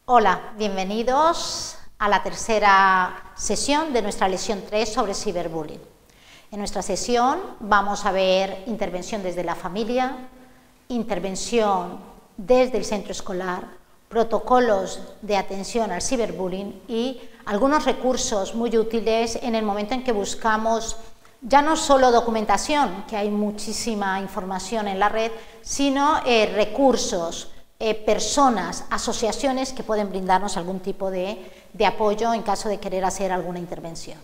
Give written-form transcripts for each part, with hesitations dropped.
Hola, bienvenidos a la tercera sesión de nuestra lección 3 sobre ciberbullying. En nuestra sesión vamos a ver intervención desde la familia, intervención desde el centro escolar, protocolos de atención al ciberbullying y algunos recursos muy útiles en el momento en que buscamos ya no solo documentación, que hay muchísima información en la red, sino recursos, personas, asociaciones que pueden brindarnos algún tipo de apoyo en caso de querer hacer alguna intervención.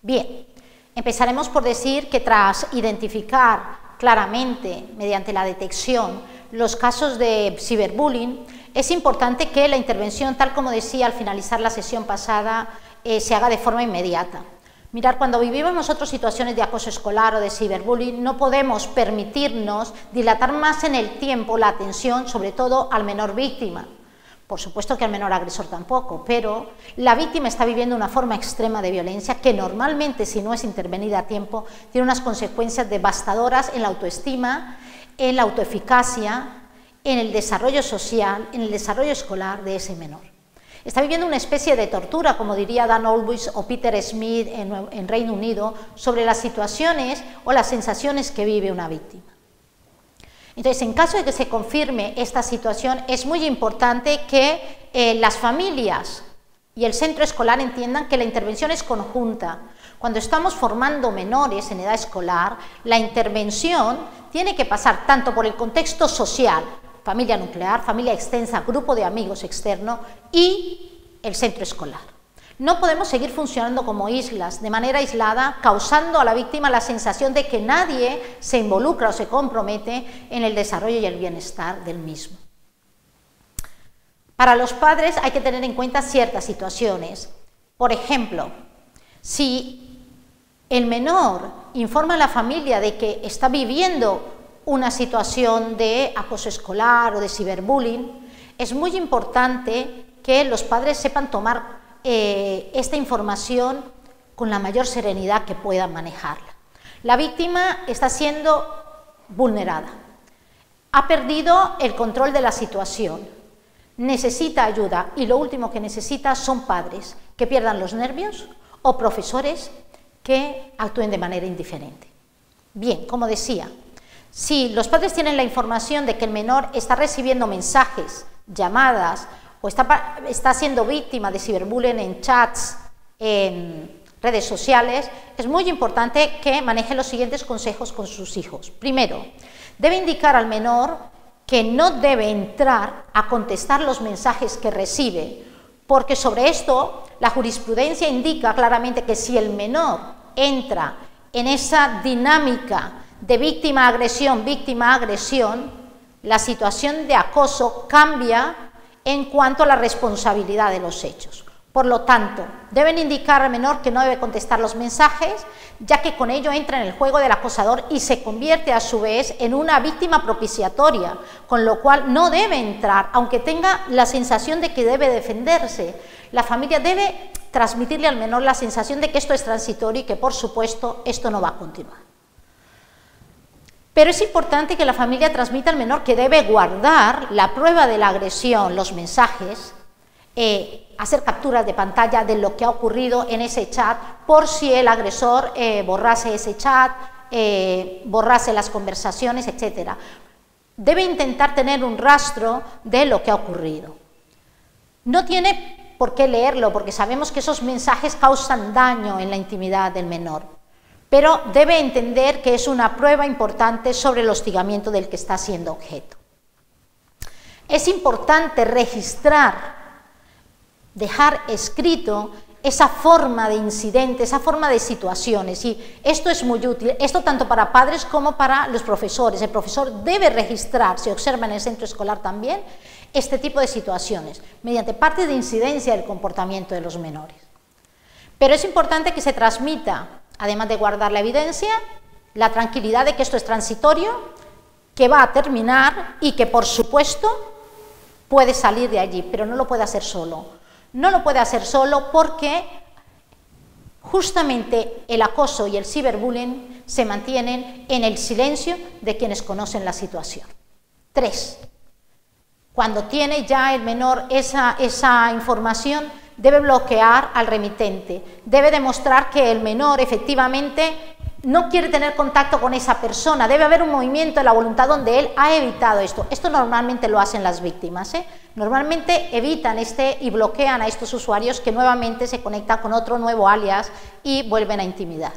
Bien, empezaremos por decir que tras identificar claramente, mediante la detección, los casos de ciberbullying, es importante que la intervención, tal como decía al finalizar la sesión pasada, se haga de forma inmediata. Mirad, cuando vivimos nosotros situaciones de acoso escolar o de ciberbullying, no podemos permitirnos dilatar más en el tiempo la atención, sobre todo al menor víctima. Por supuesto que al menor agresor tampoco, pero la víctima está viviendo una forma extrema de violencia que normalmente, si no es intervenida a tiempo, tiene unas consecuencias devastadoras en la autoestima, en la autoeficacia, en el desarrollo social, en el desarrollo escolar de ese menor. Está viviendo una especie de tortura, como diría Dan Olbus o Peter Smith en Reino Unido, sobre las situaciones o las sensaciones que vive una víctima. Entonces, en caso de que se confirme esta situación, es muy importante que las familias y el centro escolar entiendan que la intervención es conjunta. Cuando estamos formando menores en edad escolar, la intervención tiene que pasar tanto por el contexto social, familia nuclear, familia extensa, grupo de amigos externo y el centro escolar. No podemos seguir funcionando como islas, de manera aislada, causando a la víctima la sensación de que nadie se involucra o se compromete en el desarrollo y el bienestar del mismo. Para los padres hay que tener en cuenta ciertas situaciones. Por ejemplo, si el menor informa a la familia de que está viviendo una situación de acoso escolar o de ciberbullying, es muy importante que los padres sepan tomar esta información con la mayor serenidad que puedan manejarla. La víctima está siendo vulnerada, ha perdido el control de la situación, necesita ayuda y lo último que necesita son padres que pierdan los nervios o profesores que actúen de manera indiferente. Bien, como decía, si los padres tienen la información de que el menor está recibiendo mensajes, llamadas o está siendo víctima de ciberbullying en chats, en redes sociales, es muy importante que maneje los siguientes consejos con sus hijos. Primero, debe indicar al menor que no debe entrar a contestar los mensajes que recibe, porque sobre esto la jurisprudencia indica claramente que si el menor entra en esa dinámica de víctima-agresión, la situación de acoso cambia en cuanto a la responsabilidad de los hechos. Por lo tanto, deben indicar al menor que no debe contestar los mensajes, ya que con ello entra en el juego del acosador y se convierte a su vez en una víctima propiciatoria, con lo cual no debe entrar, aunque tenga la sensación de que debe defenderse. La familia debe transmitirle al menor la sensación de que esto es transitorio y que, por supuesto, esto no va a continuar. Pero es importante que la familia transmita al menor que debe guardar la prueba de la agresión, los mensajes, hacer capturas de pantalla de lo que ha ocurrido en ese chat, por si el agresor borrase ese chat, borrase las conversaciones, etc. Debe intentar tener un rastro de lo que ha ocurrido. No tiene por qué leerlo, porque sabemos que esos mensajes causan daño en la intimidad del menor. Pero debe entender que es una prueba importante sobre el hostigamiento del que está siendo objeto. Es importante registrar, dejar escrito esa forma de incidente, esa forma de situaciones, y esto es muy útil, esto tanto para padres como para los profesores. El profesor debe registrar, se observa en el centro escolar también, este tipo de situaciones, mediante parte de incidencia del comportamiento de los menores. Pero es importante que se transmita, además de guardar la evidencia, la tranquilidad de que esto es transitorio, que va a terminar y que, por supuesto, puede salir de allí, pero no lo puede hacer solo. No lo puede hacer solo porque justamente el acoso y el ciberbullying se mantienen en el silencio de quienes conocen la situación. 3. Cuando tiene ya el menor esa información, debe bloquear al remitente, debe demostrar que el menor efectivamente no quiere tener contacto con esa persona, debe haber un movimiento de la voluntad donde él ha evitado esto. Esto normalmente lo hacen las víctimas, Normalmente evitan y bloquean a estos usuarios que nuevamente se conectan con otro nuevo alias y vuelven a intimidar.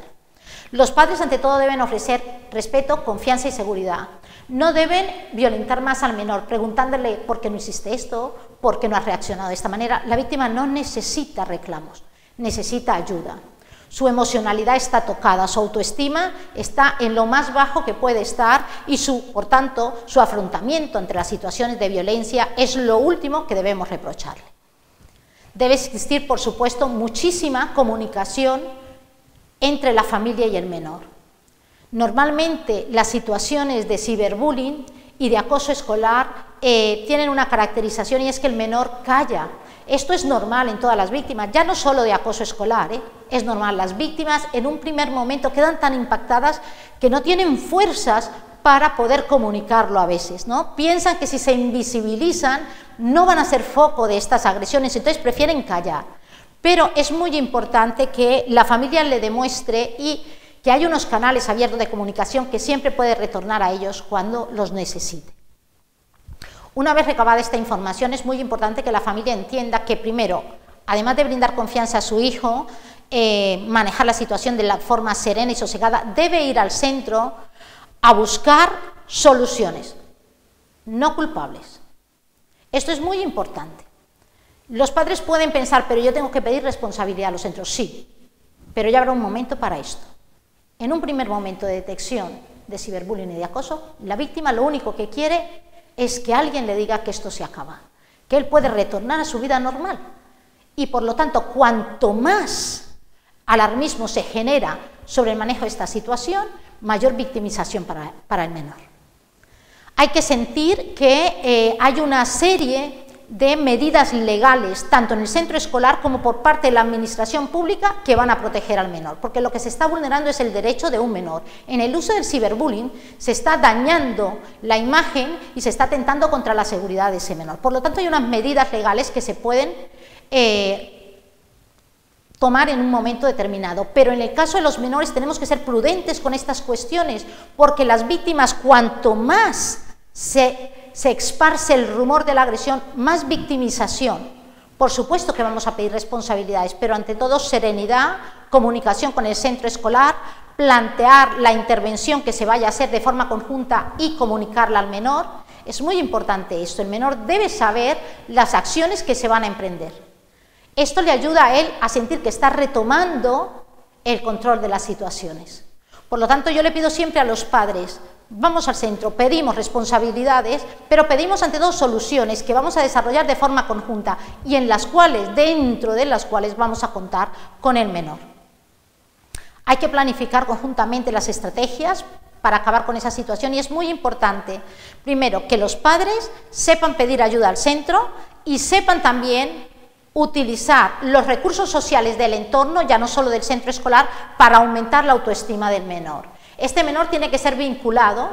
Los padres ante todo deben ofrecer respeto, confianza y seguridad. No deben violentar más al menor preguntándole por qué no hiciste esto, por qué no has reaccionado de esta manera. La víctima no necesita reclamos, necesita ayuda. Su emocionalidad está tocada, su autoestima está en lo más bajo que puede estar y por tanto, su afrontamiento ante las situaciones de violencia es lo último que debemos reprocharle. Debe existir, por supuesto, muchísima comunicación entre la familia y el menor. Normalmente las situaciones de ciberbullying y de acoso escolar tienen una caracterización y es que el menor calla. Esto es normal en todas las víctimas, ya no solo de acoso escolar, es normal. Las víctimas en un primer momento quedan tan impactadas que no tienen fuerzas para poder comunicarlo a veces, ¿no? Piensan que si se invisibilizan no van a ser foco de estas agresiones, entonces prefieren callar. Pero es muy importante que la familia le demuestre y que hay unos canales abiertos de comunicación que siempre puede retornar a ellos cuando los necesite. Una vez recabada esta información, es muy importante que la familia entienda que primero, además de brindar confianza a su hijo, manejar la situación de la forma serena y sosegada, debe ir al centro a buscar soluciones, no culpables. Esto es muy importante. Los padres pueden pensar, pero yo tengo que pedir responsabilidad a los centros, sí, pero ya habrá un momento para esto. En un primer momento de detección de ciberbullying y de acoso, la víctima lo único que quiere es que alguien le diga que esto se acaba, que él puede retornar a su vida normal. Y por lo tanto, cuanto más alarmismo se genera sobre el manejo de esta situación, mayor victimización para el menor. Hay que sentir que hay una serie de medidas legales, tanto en el centro escolar como por parte de la administración pública, que van a proteger al menor, porque lo que se está vulnerando es el derecho de un menor. En el uso del ciberbullying se está dañando la imagen y se está atentando contra la seguridad de ese menor. Por lo tanto, hay unas medidas legales que se pueden tomar en un momento determinado, pero en el caso de los menores tenemos que ser prudentes con estas cuestiones, porque las víctimas, cuanto más se esparce el rumor de la agresión, más victimización. Por supuesto que vamos a pedir responsabilidades, pero ante todo serenidad, comunicación con el centro escolar, plantear la intervención que se vaya a hacer de forma conjunta y comunicarla al menor. Es muy importante esto, el menor debe saber las acciones que se van a emprender. Esto le ayuda a él a sentir que está retomando el control de las situaciones. Por lo tanto, yo le pido siempre a los padres, vamos al centro, pedimos responsabilidades, pero pedimos ante todo soluciones que vamos a desarrollar de forma conjunta y en las cuales, dentro de las cuales vamos a contar con el menor. Hay que planificar conjuntamente las estrategias para acabar con esa situación y es muy importante, primero, que los padres sepan pedir ayuda al centro y sepan también utilizar los recursos sociales del entorno, ya no solo del centro escolar, para aumentar la autoestima del menor. Este menor tiene que ser vinculado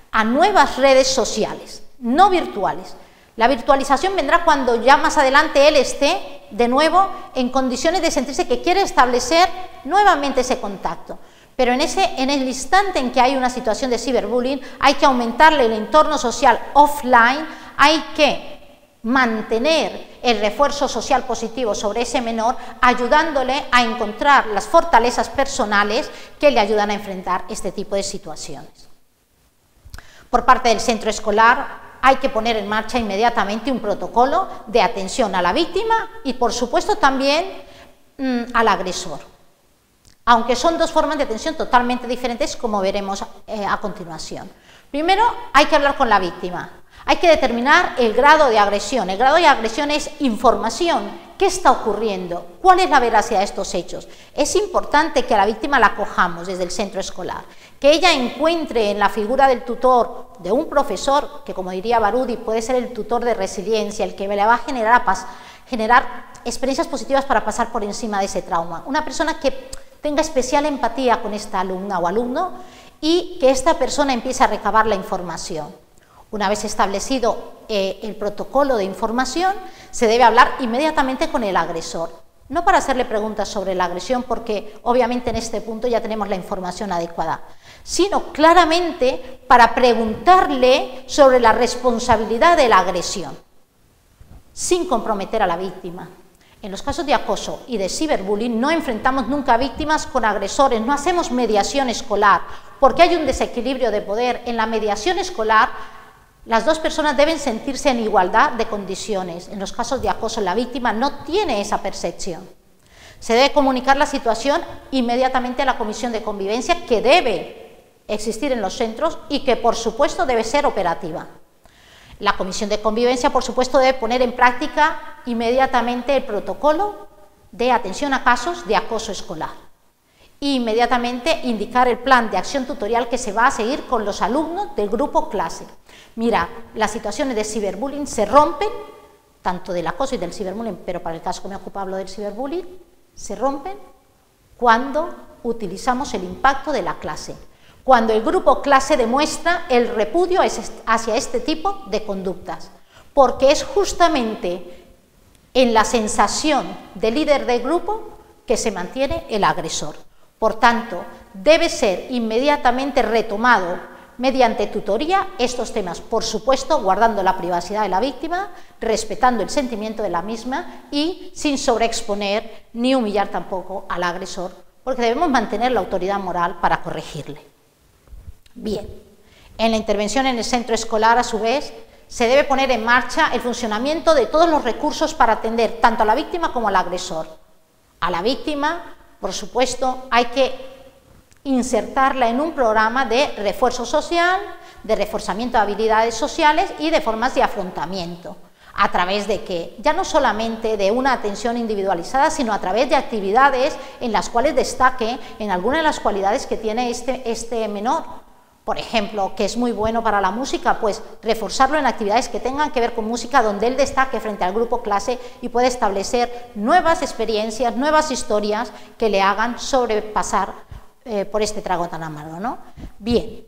a nuevas redes sociales, no virtuales. La virtualización vendrá cuando ya más adelante él esté de nuevo en condiciones de sentirse que quiere establecer nuevamente ese contacto. Pero en el instante en que hay una situación de ciberbullying, hay que aumentarle el entorno social offline, hay que mantener el refuerzo social positivo sobre ese menor, ayudándole a encontrar las fortalezas personales que le ayudan a enfrentar este tipo de situaciones. Por parte del centro escolar hay que poner en marcha inmediatamente un protocolo de atención a la víctima y, por supuesto, también al agresor, aunque son dos formas de atención totalmente diferentes, como veremos a continuación. Primero, hay que hablar con la víctima. Hay que determinar el grado de agresión. El grado de agresión es información. ¿Qué está ocurriendo? ¿Cuál es la veracidad de estos hechos? Es importante que a la víctima la acojamos desde el centro escolar, que ella encuentre en la figura del tutor, de un profesor, que como diría Barudi, puede ser el tutor de resiliencia, el que le va a generar experiencias positivas para pasar por encima de ese trauma. Una persona que tenga especial empatía con esta alumna o alumno y que esta persona empiece a recabar la información. Una vez establecido el protocolo de información, se debe hablar inmediatamente con el agresor. No para hacerle preguntas sobre la agresión, porque obviamente en este punto ya tenemos la información adecuada, sino claramente para preguntarle sobre la responsabilidad de la agresión, sin comprometer a la víctima. En los casos de acoso y de ciberbullying no enfrentamos nunca a víctimas con agresores, no hacemos mediación escolar, porque hay un desequilibrio de poder. En la mediación escolar, las dos personas deben sentirse en igualdad de condiciones. En los casos de acoso, la víctima no tiene esa percepción. Se debe comunicar la situación inmediatamente a la comisión de convivencia, que debe existir en los centros y que, por supuesto, debe ser operativa. La comisión de convivencia, por supuesto, debe poner en práctica inmediatamente el protocolo de atención a casos de acoso escolar e inmediatamente indicar el plan de acción tutorial que se va a seguir con los alumnos del grupo clase. Mira, las situaciones de ciberbullying se rompen, tanto del acoso y del ciberbullying, pero para el caso que me ocupa hablo del ciberbullying, se rompen cuando utilizamos el impacto de la clase, cuando el grupo clase demuestra el repudio hacia este tipo de conductas, porque es justamente en la sensación de líder del grupo que se mantiene el agresor. Por tanto, debe ser inmediatamente retomado mediante tutoría estos temas, por supuesto guardando la privacidad de la víctima, respetando el sentimiento de la misma y sin sobreexponer ni humillar tampoco al agresor, porque debemos mantener la autoridad moral para corregirle. Bien, en la intervención en el centro escolar, a su vez, se debe poner en marcha el funcionamiento de todos los recursos para atender tanto a la víctima como al agresor. A la víctima, por supuesto, hay que insertarla en un programa de refuerzo social, de reforzamiento de habilidades sociales y de formas de afrontamiento, a través de que, ya no solamente de una atención individualizada, sino a través de actividades en las cuales destaque en algunas de las cualidades que tiene este menor. Por ejemplo, que es muy bueno para la música, pues reforzarlo en actividades que tengan que ver con música, donde él destaque frente al grupo clase y pueda establecer nuevas experiencias, nuevas historias que le hagan sobrepasar por este trago tan amargo, ¿no? Bien,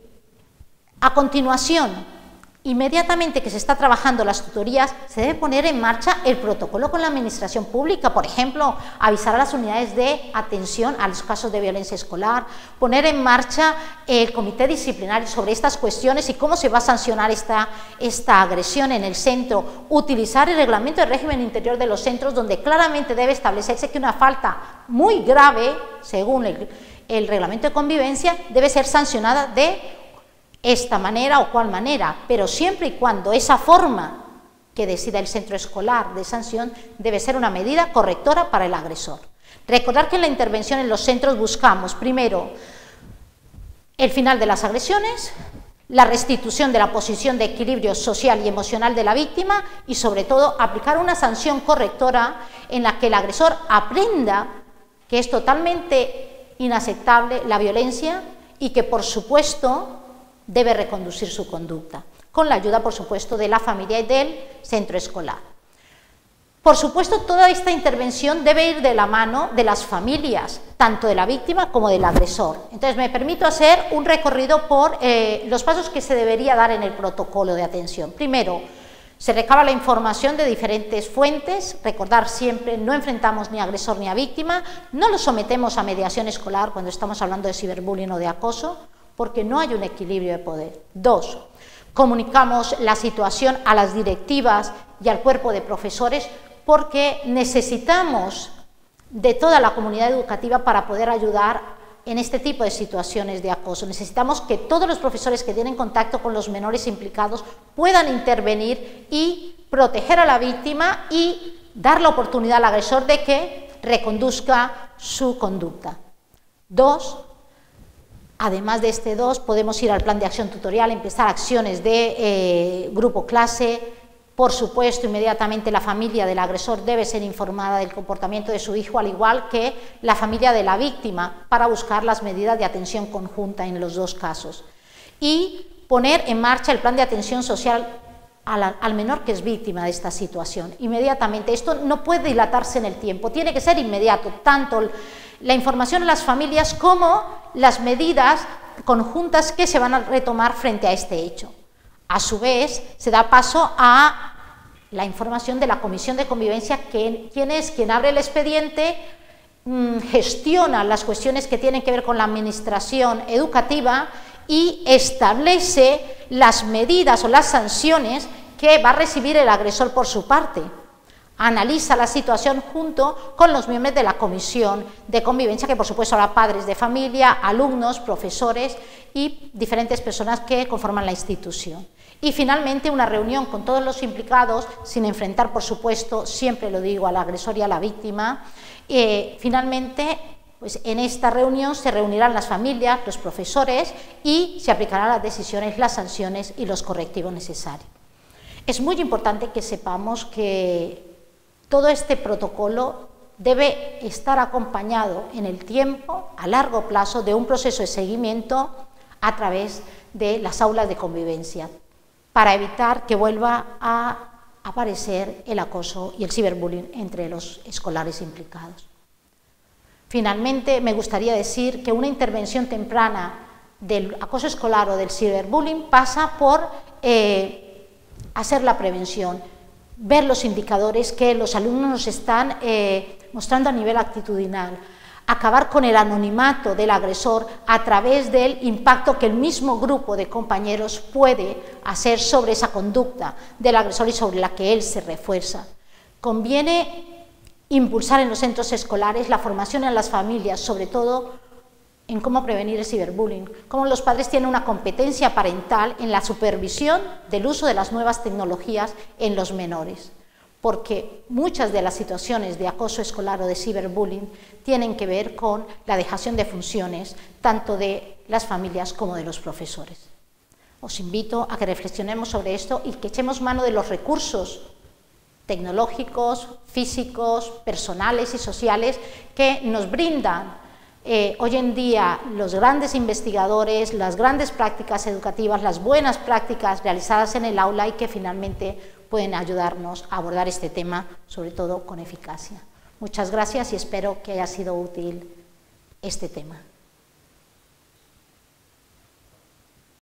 a continuación, inmediatamente que se está trabajando las tutorías, se debe poner en marcha el protocolo con la administración pública, por ejemplo, avisar a las unidades de atención a los casos de violencia escolar, poner en marcha el comité disciplinario sobre estas cuestiones y cómo se va a sancionar esta agresión en el centro, utilizar el reglamento de régimen interior de los centros, donde claramente debe establecerse que una falta muy grave, según el reglamento de convivencia, debe ser sancionada de esta manera o cual manera, pero siempre y cuando esa forma que decida el centro escolar de sanción debe ser una medida correctora para el agresor. Recordar que en la intervención en los centros buscamos, primero, el final de las agresiones, la restitución de la posición de equilibrio social y emocional de la víctima y, sobre todo, aplicar una sanción correctora en la que el agresor aprenda que es totalmente inaceptable la violencia y que, por supuesto, debe reconducir su conducta, con la ayuda, por supuesto, de la familia y del centro escolar. Por supuesto, toda esta intervención debe ir de la mano de las familias, tanto de la víctima como del agresor. Entonces, me permito hacer un recorrido por los pasos que se debería dar en el protocolo de atención. Primero, se recaba la información de diferentes fuentes, recordar siempre, no enfrentamos ni a agresor ni a víctima, no lo sometemos a mediación escolar cuando estamos hablando de ciberbullying o de acoso, porque no hay un equilibrio de poder. 2. Comunicamos la situación a las directivas y al cuerpo de profesores porque necesitamos de toda la comunidad educativa para poder ayudar en este tipo de situaciones de acoso. Necesitamos que todos los profesores que tienen contacto con los menores implicados puedan intervenir y proteger a la víctima y dar la oportunidad al agresor de que reconduzca su conducta. 2. Además de este 2, podemos ir al plan de acción tutorial, empezar acciones de grupo clase. Por supuesto, inmediatamente la familia del agresor debe ser informada del comportamiento de su hijo, al igual que la familia de la víctima, para buscar las medidas de atención conjunta en los dos casos. Y poner en marcha el plan de atención social al menor que es víctima de esta situación. Inmediatamente, esto no puede dilatarse en el tiempo, tiene que ser inmediato, tanto la información a las familias como las medidas conjuntas que se van a retomar frente a este hecho. A su vez, se da paso a la información de la Comisión de Convivencia, quien es quien abre el expediente, gestiona las cuestiones que tienen que ver con la administración educativa y establece las medidas o las sanciones que va a recibir el agresor por su parte. Analiza la situación junto con los miembros de la Comisión de Convivencia, que por supuesto habrá padres de familia, alumnos, profesores y diferentes personas que conforman la institución. Y finalmente una reunión con todos los implicados, sin enfrentar por supuesto, siempre lo digo, al agresor y a la víctima. Finalmente, pues en esta reunión se reunirán las familias, los profesores y se aplicarán las decisiones, las sanciones y los correctivos necesarios. Es muy importante que sepamos que todo este protocolo debe estar acompañado en el tiempo, a largo plazo, de un proceso de seguimiento a través de las aulas de convivencia, para evitar que vuelva a aparecer el acoso y el ciberbullying entre los escolares implicados. Finalmente, me gustaría decir que una intervención temprana del acoso escolar o del ciberbullying pasa por hacer la prevención, ver los indicadores que los alumnos nos están mostrando a nivel actitudinal, acabar con el anonimato del agresor a través del impacto que el mismo grupo de compañeros puede hacer sobre esa conducta del agresor y sobre la que él se refuerza. Conviene impulsar en los centros escolares la formación en las familias, sobre todo en cómo prevenir el ciberbullying, cómo los padres tienen una competencia parental en la supervisión del uso de las nuevas tecnologías en los menores, porque muchas de las situaciones de acoso escolar o de ciberbullying tienen que ver con la dejación de funciones, tanto de las familias como de los profesores. Os invito a que reflexionemos sobre esto y que echemos mano de los recursos tecnológicos, físicos, personales y sociales que nos brindan hoy en día los grandes investigadores, las grandes prácticas educativas, las buenas prácticas realizadas en el aula y que finalmente pueden ayudarnos a abordar este tema, sobre todo con eficacia. Muchas gracias y espero que haya sido útil este tema.